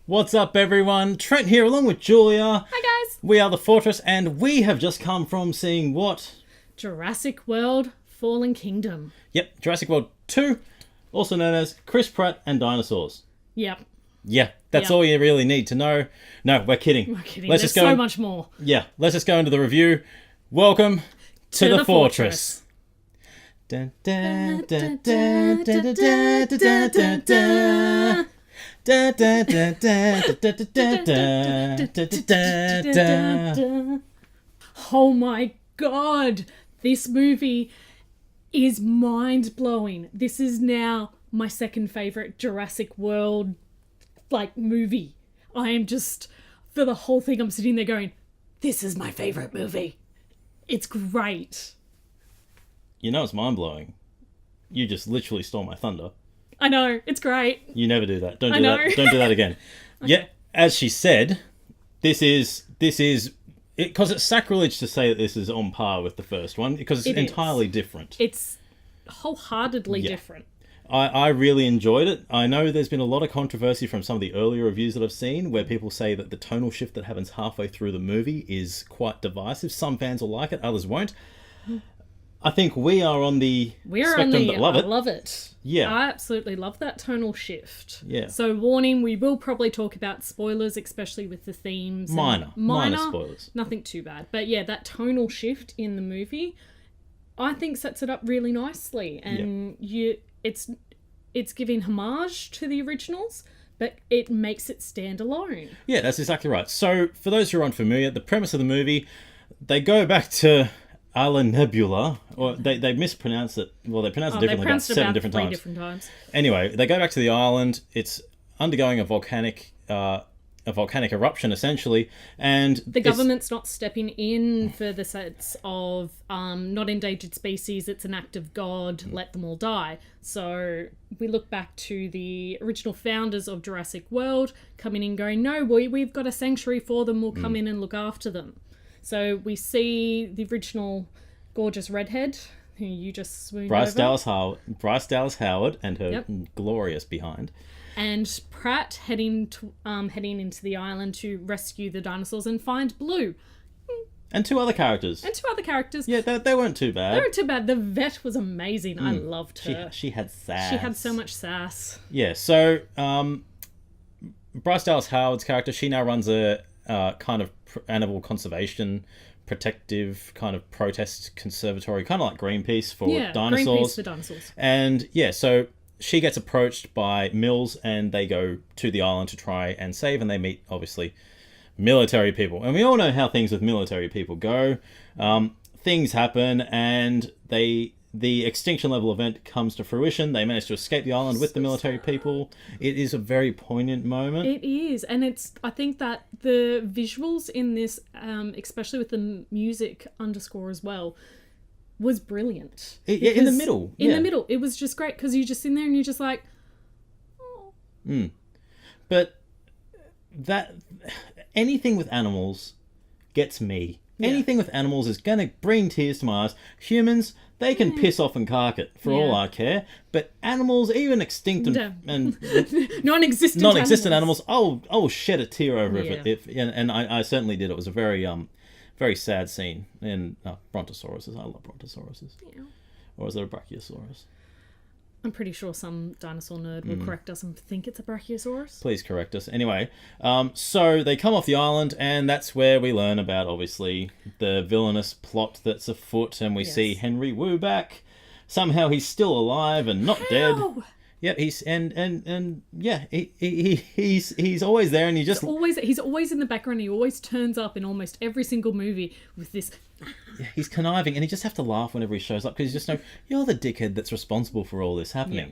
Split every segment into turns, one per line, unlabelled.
What's up, everyone? Trent here, along with Julia.
Hi, guys.
We are the Fortress, and we have just come from seeing what?
Jurassic World Fallen Kingdom.
Yep, Jurassic World 2, also known as Chris Pratt and Dinosaurs.
Yep.
Yeah, that's all you really need to know. No, we're kidding.
We're kidding. There's so much more.
Yeah, let's just go into the review. Welcome to the Fortress. Dun, dun, dun, dun, dun, dun, dun, dun, dun. Da, da, da, da, da, da, da, da, da, da.
Oh my god, this movie is mind-blowing. This is now my second favourite Jurassic World movie. I am just, for the whole thing, I'm sitting there going, this is my favourite movie. It's great.
You know it's mind-blowing. You just literally stole my thunder.
I know, it's great.
You never do that. Don't do that. Don't do that again. Okay. Yeah, as she said, this is because it's sacrilege to say that this is on par with the first one because it's entirely different.
It's wholeheartedly different.
I really enjoyed it. I know there's been a lot of controversy from some of the earlier reviews that I've seen where people say that the tonal shift that happens halfway through the movie is quite divisive. Some fans will like it, others won't. I think we are on the spectrum that love it.
I love it.
Yeah.
I absolutely love that tonal shift.
Yeah.
So warning, we will probably talk about spoilers, especially with the themes.
Minor spoilers.
Nothing too bad. But yeah, that tonal shift in the movie, I think sets it up really nicely. And it's giving homage to the originals, but it makes it stand alone.
Yeah, that's exactly right. So for those who are unfamiliar, the premise of the movie, they go back to Isla Nebula, or they mispronounce it. Well, they pronounce it differently about seven different times. Anyway, they go back to the island. It's undergoing a volcanic eruption, essentially, and
the government's not stepping in for the sense of not endangered species. It's an act of God. Let them all die. So we look back to the original founders of Jurassic World coming in, going, "No, we've got a sanctuary for them. We'll come in and look after them." So we see the original gorgeous redhead who you just swooned
Bryce
over.
Bryce Dallas Howard and her glorious behind.
And Pratt heading into the island to rescue the dinosaurs and find Blue.
And two other characters. Yeah, they weren't too bad.
They weren't too bad. The vet was amazing. I loved her.
She had sass.
She had so much sass.
Yeah, so Bryce Dallas Howard's character, she now runs a kind of animal conservation protective kind of protest conservatory, kind of like Greenpeace for dinosaurs.
Greenpeace for dinosaurs.
And yeah, so she gets approached by Mills and they go to the island to try and save, and they meet, obviously, military people. And we all know how things with military people go. Things happen and the extinction level event comes to fruition. They manage to escape the island with the military people. It is a very poignant moment.
It is. And I think that the visuals in this, especially with the music underscore as well, was brilliant.
In the middle.
In the middle. It was just great because you're just in there and you're just like, oh.
But anything with animals gets me. Yeah. Anything with animals is going to bring tears to my eyes. Humans, they can piss off and cark it for all I care. But animals, even extinct and non-existent animals, I'll shed a tear over it. And I certainly did. It was a very very sad scene in brontosauruses. I love brontosauruses. Yeah. Or is it a brachiosaurus?
I'm pretty sure some dinosaur nerd will correct us and think it's a brachiosaurus.
Please correct us. Anyway, so they come off the island, and that's where we learn about, obviously, the villainous plot that's afoot, and we see Henry Wu back. Somehow he's still alive and not dead. Yeah, he's he's always there, and he's
always in the background. He always turns up in almost every single movie with this.
He's conniving, and you just have to laugh whenever he shows up because you just know you're the dickhead that's responsible for all this happening. Yeah.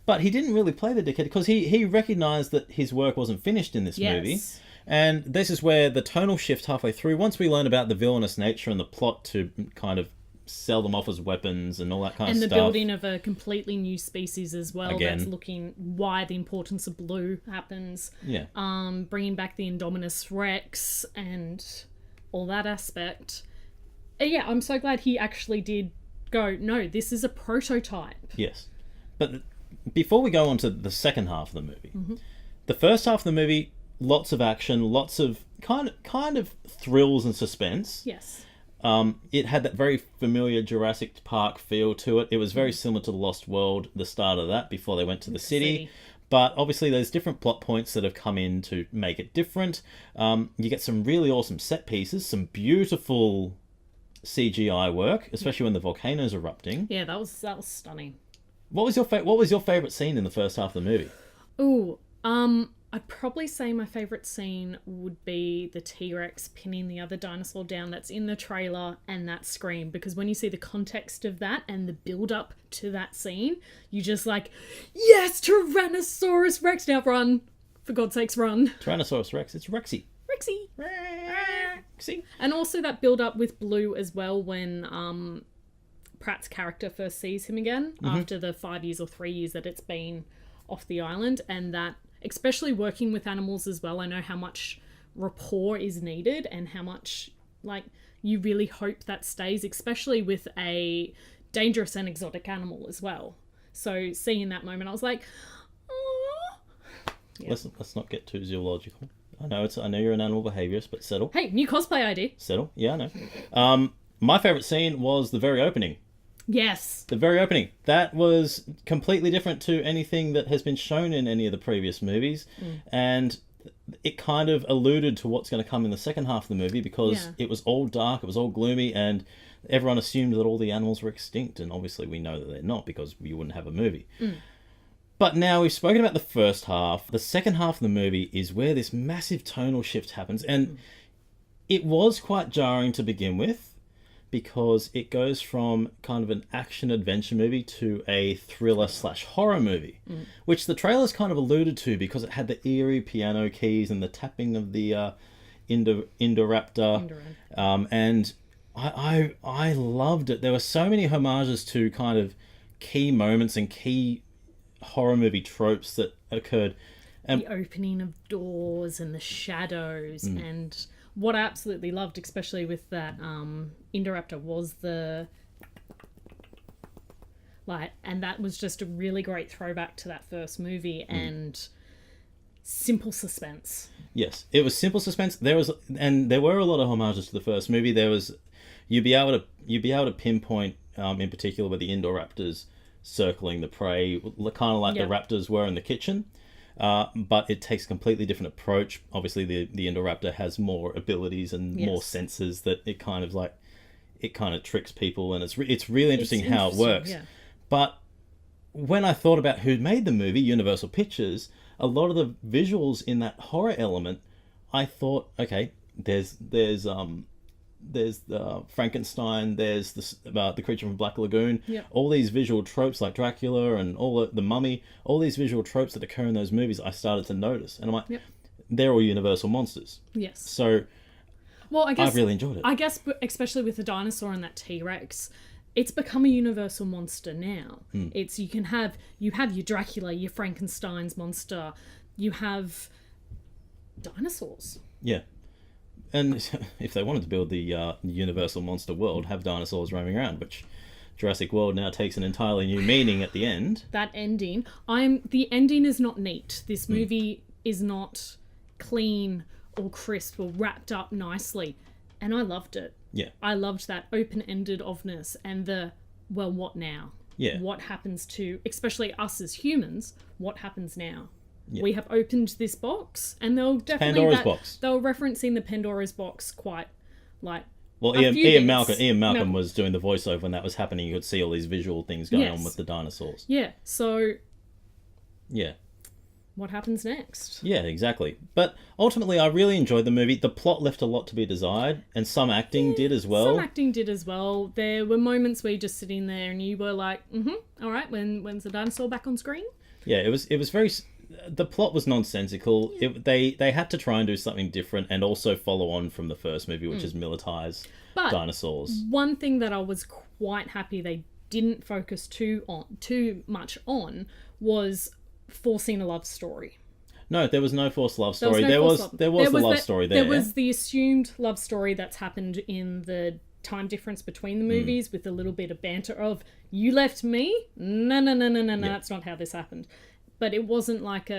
But he didn't really play the dickhead because he recognised that his work wasn't finished in this movie. And this is where the tonal shift halfway through, once we learn about the villainous nature and the plot to kind of sell them off as weapons and all that kind of stuff.
And the building of a completely new species as well. Again. That's looking why the importance of Blue happens.
Yeah.
Bringing back the Indominus Rex and all that aspect. Yeah, I'm so glad he actually did go, no, this is a prototype.
Yes. But before we go on to the second half of the movie, the first half of the movie, lots of action, lots of kind of thrills and suspense.
Yes.
It had that very familiar Jurassic Park feel to it. It was very similar to The Lost World, the start of that, before they went to the city. But obviously there's different plot points that have come in to make it different. You get some really awesome set pieces, some beautiful CGI work, especially when the volcano's erupting.
Yeah, that was stunning.
What was your favorite scene in the first half of the movie?
Ooh, I'd probably say my favourite scene would be the T-Rex pinning the other dinosaur down that's in the trailer, and that scream, because when you see the context of that and the build-up to that scene, you just like, yes, Tyrannosaurus Rex, now run. For God's sakes, run.
Tyrannosaurus Rex, it's Rexy.
Rexy. And also that build-up with Blue as well, when Pratt's character first sees him again, after the 5 years or 3 years that it's been off the island, and that, especially working with animals as well, I know how much rapport is needed and how much, like, you really hope that stays, especially with a dangerous and exotic animal as well. So seeing that moment, I was like, oh. Yeah.
Let's not get too zoological. I know you're an animal behaviourist, but settle.
Hey, new cosplay ID.
Settle. Yeah, I know. My favourite scene was the very opening.
Yes.
The very opening. That was completely different to anything that has been shown in any of the previous movies. And it kind of alluded to what's going to come in the second half of the movie, because it was all dark, it was all gloomy, and everyone assumed that all the animals were extinct. And obviously we know that they're not, because you wouldn't have a movie. But now we've spoken about the first half. The second half of the movie is where this massive tonal shift happens. And it was quite jarring to begin with, because it goes from kind of an action-adventure movie to a thriller/horror movie, which the trailers kind of alluded to, because it had the eerie piano keys and the tapping of the Indoraptor. And I loved it. There were so many homages to kind of key moments and key horror movie tropes that occurred. And
the opening of doors and the shadows, and what I absolutely loved, especially with that Indoraptor, was the like, and that was just a really great throwback to that first movie, and simple suspense. Yes,
it was simple suspense. There were a lot of homages to the first movie. There was, you'd be able to pinpoint in particular where the Indoraptors circling the prey, kind of like the raptors were in the kitchen. But it takes a completely different approach. Obviously, the Indoraptor has more abilities and more senses that it kind of tricks people, and it's really interesting how it works. Yeah. But when I thought about who made the movie, Universal Pictures, a lot of the visuals in that horror element, I thought, okay, there's Frankenstein, there's the creature from Black Lagoon, all these visual tropes like Dracula and all the Mummy, all these visual tropes that occur in those movies, I started to notice. And I'm like, they're all Universal monsters.
Yes.
So,
well, I guess
I've really enjoyed it.
I guess, especially with the dinosaur and that T-Rex, it's become a Universal monster now. It's, you have your Dracula, your Frankenstein's monster, you have dinosaurs.
Yeah. And if they wanted to build the Universal monster world, have dinosaurs roaming around, which Jurassic World now takes an entirely new meaning at the end.
That ending, the ending is not neat. This movie is not clean or crisp or wrapped up nicely, and I loved it.
Yeah,
I loved that open-ended ofness and the, well, what now?
Yeah,
what happens to, especially us as humans? What happens now?
Yeah.
We have opened this box, and they'll definitely
Pandora's box.
They were referencing the Pandora's box quite, like.
Well, Ian Malcolm was doing the voiceover when that was happening. You could see all these visual things going on with the dinosaurs.
Yeah. So.
Yeah.
What happens next?
Yeah, exactly. But ultimately, I really enjoyed the movie. The plot left a lot to be desired, and some acting did as well.
Some acting did as well. There were moments where you're just sitting there and you were like, all right, when's the dinosaur back on screen? Yeah,
it was very. The plot was nonsensical. They had to try and do something different, and also follow on from the first movie, which is militarize dinosaurs.
One thing that I was quite happy they didn't focus too much on was forcing a love story.
No, there was no forced love story. There was the love story there.
There was the assumed love story that's happened in the time difference between the movies, with a little bit of banter of, you left me? No, that's not how this happened. But it wasn't like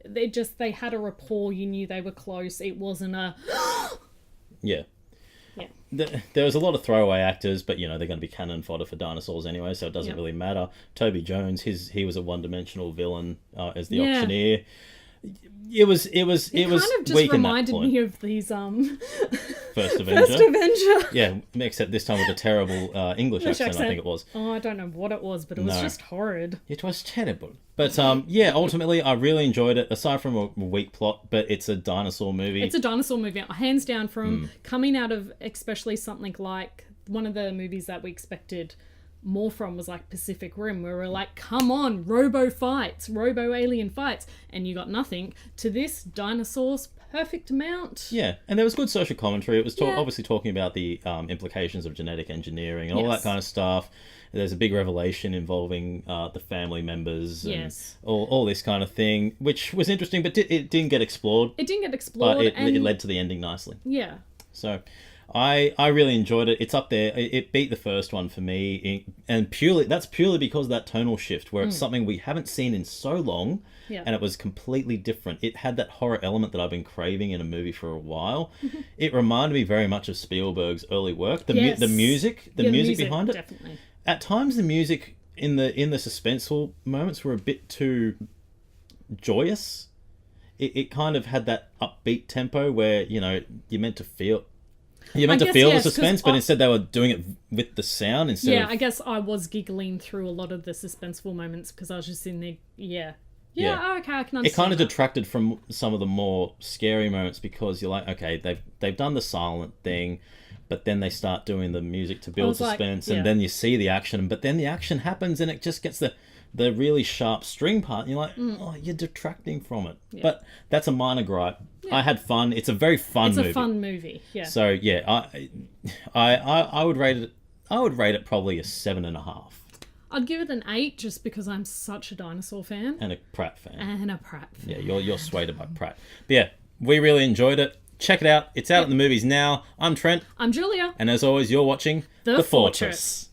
they had a rapport. You knew they were close. It wasn't a
Yeah.
yeah.
There was a lot of throwaway actors, but they're going to be cannon fodder for dinosaurs anyway, so it doesn't really matter. Toby Jones, he was a one-dimensional villain as the auctioneer. It was kind of
just reminded me of these
First Avenger.
First Avenger.
Yeah, except this time with a terrible English accent, I think it was.
Oh, I don't know what it was, but it was just horrid.
It was terrible. But ultimately I really enjoyed it, aside from a weak plot, but it's a dinosaur movie.
It's a dinosaur movie, hands down, from coming out of especially something like one of the movies that we expected more from was like Pacific Rim, where we're like, come on, robo-alien fights, and you got nothing, to this dinosaurs, perfect amount.
Yeah, and there was good social commentary. It was obviously talking about the implications of genetic engineering and all that kind of stuff. There's a big revelation involving the family members and all this kind of thing, which was interesting, but it didn't get explored.
It didn't get explored,
but it led to the ending nicely.
Yeah.
So I really enjoyed it. It's up there. It beat the first one for me, and that's purely because of that tonal shift, where it's something we haven't seen in so long, and it was completely different. It had that horror element that I've been craving in a movie for a while. It reminded me very much of Spielberg's early work. The music behind it.
Definitely.
At times, the music in the suspenseful moments were a bit too joyous. It kind of had that upbeat tempo where you're meant to feel. You're meant to feel the suspense, but instead they were doing it with the sound instead of...
Yeah, I guess I was giggling through a lot of the suspenseful moments because I was just in there... Yeah, okay, I can understand
it kind of detracted from some of the more scary moments because you're like, okay, they've done the silent thing, but then they start doing the music to build suspense, and then you see the action, but then the action happens and it just gets the really sharp string part, and you're like, oh, you're detracting from it. Yeah. But that's a minor gripe. Yeah. I had fun. It's a very fun movie.
It's a fun movie, yeah.
So yeah, I would rate it. I would rate it probably a 7.5.
I'd give it an 8 just because I'm such a dinosaur fan
and a Pratt fan.
Yeah,
you're swayed by Pratt. But yeah, we really enjoyed it. Check it out. It's out in the movies now. I'm Trent.
I'm Julia.
And as always, you're watching
The Fortress.